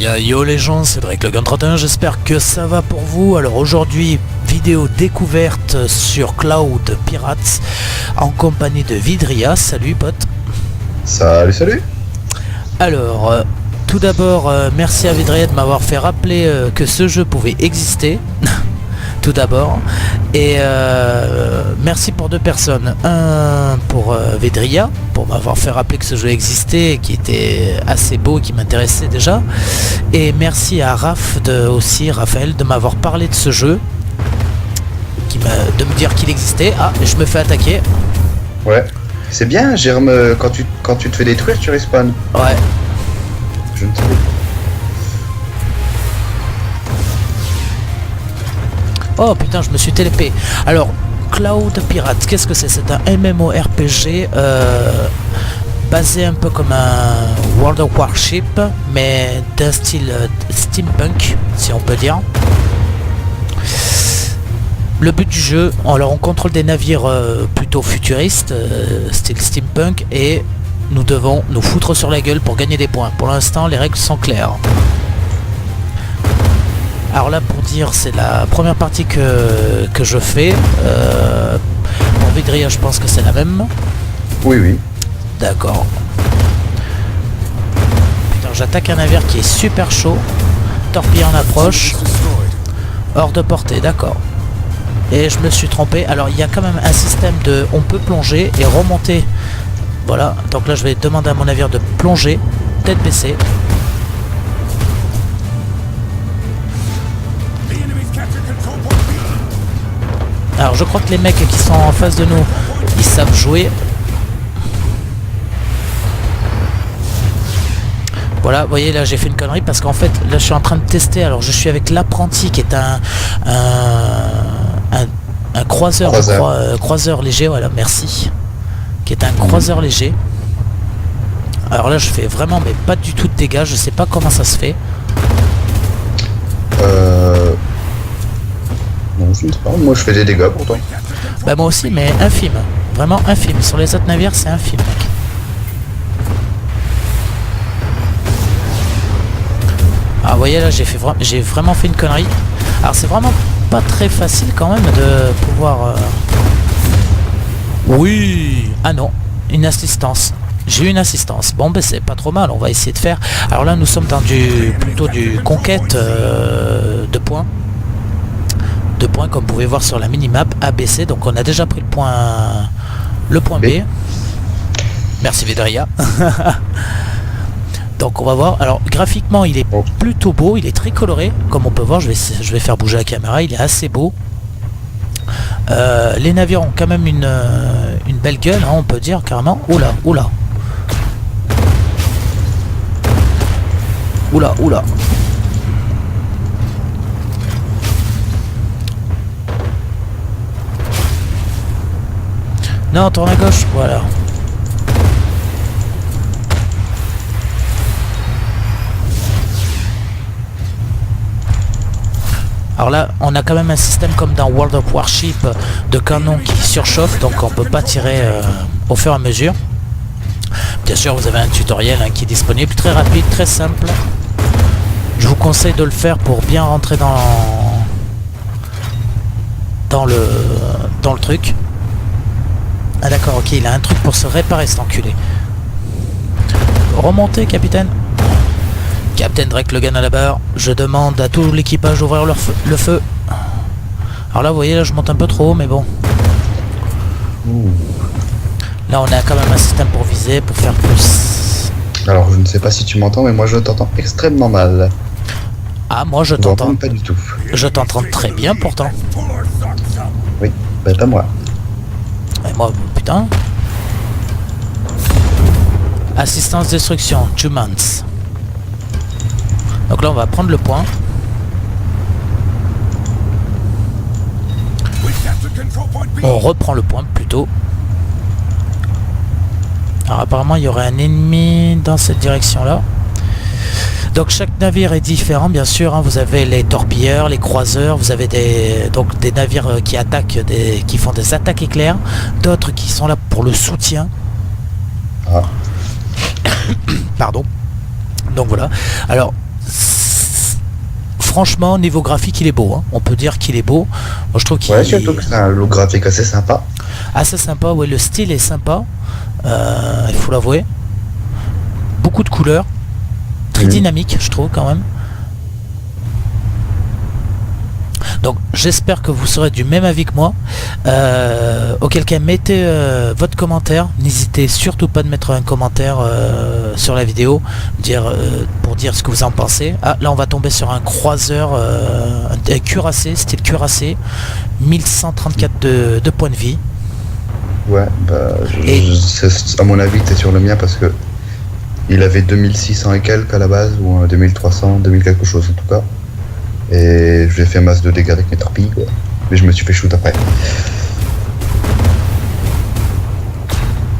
bien yo les gens, c'est Drake le Gun 31, j'espère que ça va pour vous. Alors aujourd'hui, vidéo découverte sur Cloud Pirates en compagnie de Vidria. Salut pote. Salut. Alors, tout d'abord, merci à Vidria de m'avoir fait rappeler que ce jeu pouvait exister. Tout d'abord. Et merci pour deux personnes. Un pour Vedria, pour m'avoir fait rappeler que ce jeu existait, qui était assez beau, qui m'intéressait déjà. Et merci à Raphaël, de m'avoir parlé de ce jeu, de me dire qu'il existait. Ah, je me fais attaquer. Ouais. C'est bien, Germe, quand tu te fais détruire, tu respawns. Ouais. Je ne sais pas. Oh putain, je me suis télépé. Alors, Cloud Pirates, qu'est-ce que c'est? C'est un MMORPG basé un peu comme un World of Warship, mais d'un style steampunk, si on peut dire. Le but du jeu, alors on contrôle des navires plutôt futuristes, style steampunk, et nous devons nous foutre sur la gueule pour gagner des points. Pour l'instant, les règles sont claires. Alors là, pour dire, c'est la première partie que je fais. Pour Vidria, je pense que c'est la même. Oui. D'accord. Putain, j'attaque un navire qui est super chaud. Torpille en approche. Hors de portée, d'accord. Et je me suis trompé. Alors, il y a quand même un système de... On peut plonger et remonter. Voilà. Donc là, je vais demander à mon navire de plonger. Tête baissée. Alors je crois que les mecs qui sont en face de nous, ils savent jouer. Voilà, vous voyez là j'ai fait une connerie parce qu'en fait là je suis en train de tester. Alors je suis avec l'apprenti qui est un croiseur, croiseur léger, voilà, merci. Qui est un croiseur léger. Alors là je fais vraiment mais pas du tout de dégâts, je sais pas comment ça se fait. Non, je ne sais pas. Moi, je fais des dégâts pourtant. Bah moi aussi, mais infime. Vraiment infime. Sur les autres navires, c'est infime, mec. Ah, vous voyez là, j'ai vraiment fait une connerie. Alors, c'est vraiment pas très facile quand même de pouvoir... Oui. Ah non, une assistance. J'ai eu une assistance. Bon, ben c'est pas trop mal. On va essayer de faire. Alors là, nous sommes dans plutôt du conquête de points. 2 points comme vous pouvez voir sur la minimap ABC. Donc on a déjà pris le point B. Merci Vedria. Donc on va voir. Alors graphiquement il est plutôt beau, il est très coloré. Comme on peut voir, je vais faire bouger la caméra, il est assez beau. Les navires ont quand même une belle gueule, hein, on peut dire carrément. Oula. Non, tourne à gauche, voilà. Alors là, on a quand même un système comme dans World of Warship de canon qui surchauffe, donc on peut pas tirer au fur et à mesure. Bien sûr, vous avez un tutoriel qui est disponible, très rapide, très simple. Je vous conseille de le faire pour bien rentrer dans le truc. Ah d'accord, ok, il a un truc pour se réparer cet enculé. Remontez, capitaine. Capitaine Drake le Gun à la barre. Je demande à tout l'équipage d'ouvrir le feu. Alors là, vous voyez, là, je monte un peu trop haut, mais bon. Là, on a quand même un système pour viser, pour faire plus. Alors, je ne sais pas si tu m'entends, mais moi, je t'entends extrêmement mal. Ah, moi, je t'entends. Pas du tout. Je t'entends très bien, pourtant. Oui, bah pas moi. Et moi, putain. Assistance destruction, 2 months. Donc là, on va prendre le point. On reprend le point plutôt. Alors apparemment, il y aurait un ennemi dans cette direction-là. Donc chaque navire est différent, bien sûr. Hein. Vous avez les torpilleurs, les croiseurs, vous avez des navires qui attaquent, qui font des attaques éclairs, d'autres qui sont là pour le soutien. Pardon. Donc voilà. Alors franchement, niveau graphique, il est beau. Hein. On peut dire qu'il est beau. Moi, je trouve qu'il Ouais, surtout que c'est un look graphique assez sympa. assez sympa. Ouais, le style est sympa. Il faut l'avouer. Beaucoup de couleurs. Très dynamique, je trouve, quand même. Donc j'espère que vous serez du même avis que moi. Auquel cas mettez votre commentaire. N'hésitez surtout pas de mettre un commentaire sur la vidéo pour dire ce que vous en pensez. Ah, là on va tomber sur un croiseur, un cuirassé, style cuirassé, 1134 de points de vie. Ouais, bah, à mon avis c'est sur le mien parce que il avait 2600 et quelques à la base, ou 2300, 2000 quelque chose en tout cas. Et j'ai fait masse de dégâts avec mes torpilles, quoi. Mais je me suis fait shoot après.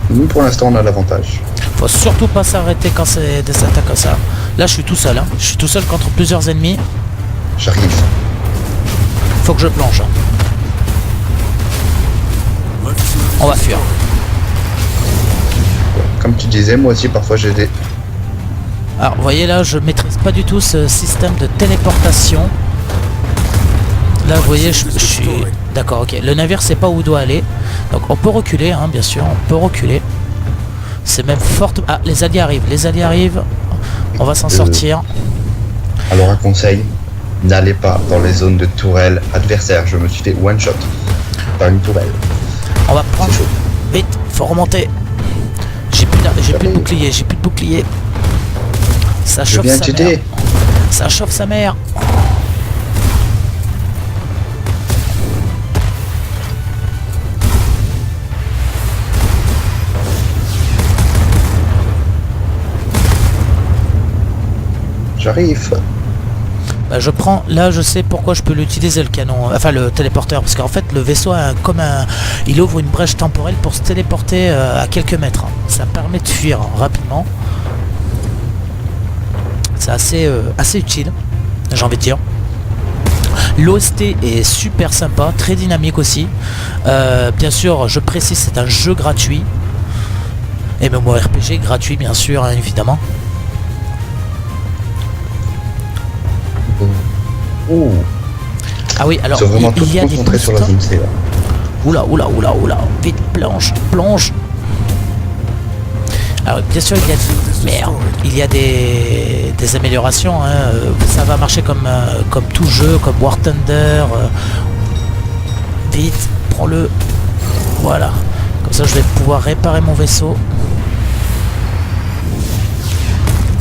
Nous pour l'instant on a l'avantage. Faut surtout pas s'arrêter quand c'est des attaques comme ça. Là je suis tout seul, hein. Je suis tout seul contre plusieurs ennemis. J'arrive. Faut que je plonge. On va fuir. Comme tu disais, moi aussi parfois j'ai des... Alors vous voyez là, je maîtrise pas du tout ce système de téléportation. Là vous voyez, je suis... D'accord, ok. Le navire sait pas où il doit aller. Donc on peut reculer, hein, bien sûr, on peut reculer. C'est même fort... Ah, les alliés arrivent. On va s'en sortir. Alors un conseil, n'allez pas dans les zones de tourelle adversaires. Je me suis fait one shot par une tourelle. On va prendre... Vite, faut remonter. J'ai plus de bouclier, Ça chauffe sa mère. Ça chauffe sa mère. J'arrive. Bah, je prends, là je sais pourquoi je peux l'utiliser le canon, enfin le téléporteur, parce qu'en fait le vaisseau a il ouvre une brèche temporelle pour se téléporter à quelques mètres. Ça permet de fuir rapidement. C'est assez utile, j'ai envie de dire. L'OST est super sympa, très dynamique aussi. Bien sûr, je précise, c'est un jeu gratuit. MMORPG gratuit, bien sûr, hein, évidemment. Oh. Ah oui, alors il y a des boosts. Sur la oula, vite, plonge. Alors bien sûr il y a des améliorations, hein. Ça va marcher comme tout jeu, comme War Thunder. Vite, prends-le. Voilà. Comme ça je vais pouvoir réparer mon vaisseau.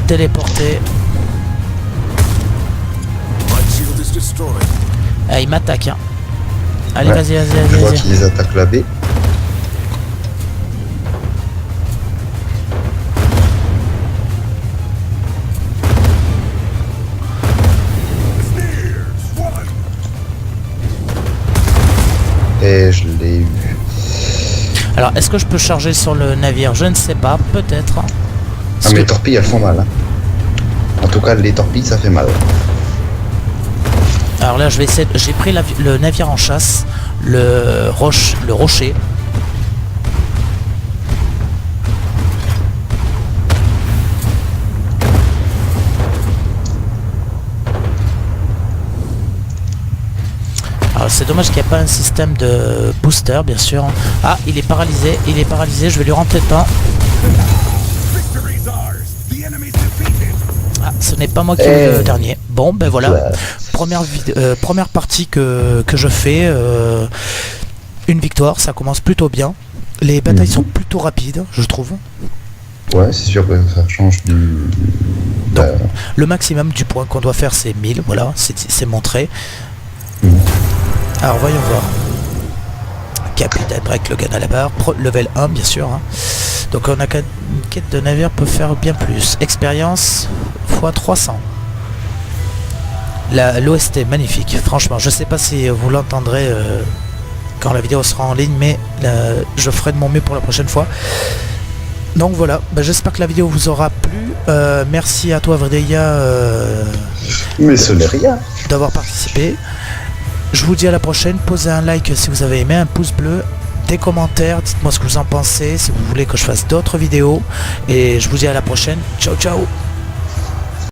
Téléporter. Ah, il m'attaque, hein. Allez, ouais. vas-y. Je vois qu'ils attaquent la baie. Et je l'ai eu. Alors, est-ce que je peux charger sur le navire? Je ne sais pas, peut-être. Ah, mais les torpilles, elles font mal. Hein. En tout cas, les torpilles, ça fait mal. Alors là, je vais essayer. J'ai pris le navire en chasse, le rocher. Alors c'est dommage qu'il n'y ait pas un système de booster, bien sûr. Ah, il est paralysé, je vais lui rentrer dedans. Ah, ce n'est pas moi qui ai eu le dernier. Bon, ben voilà. Première partie que je fais. Une victoire, ça commence plutôt bien. Les batailles sont plutôt rapides, je trouve. Ouais, c'est sûr que ça change du... Donc, le maximum du point qu'on doit faire, c'est 1000. Voilà, c'est montré. Alors, voyons voir. Capitaine Drake Logan à la barre. Level 1, bien sûr. Hein. Donc, on a une quête de navire peut faire bien plus. Expérience x 300. L'OST est magnifique. Franchement, je sais pas si vous l'entendrez quand la vidéo sera en ligne, mais je ferai de mon mieux pour la prochaine fois. Donc voilà, j'espère que la vidéo vous aura plu. Merci à toi Vredeia mais ce n'est rien d'avoir participé. Je vous dis à la prochaine. Posez un like si vous avez aimé, un pouce bleu, des commentaires, dites-moi ce que vous en pensez, si vous voulez que je fasse d'autres vidéos. Et je vous dis à la prochaine. Ciao ciao.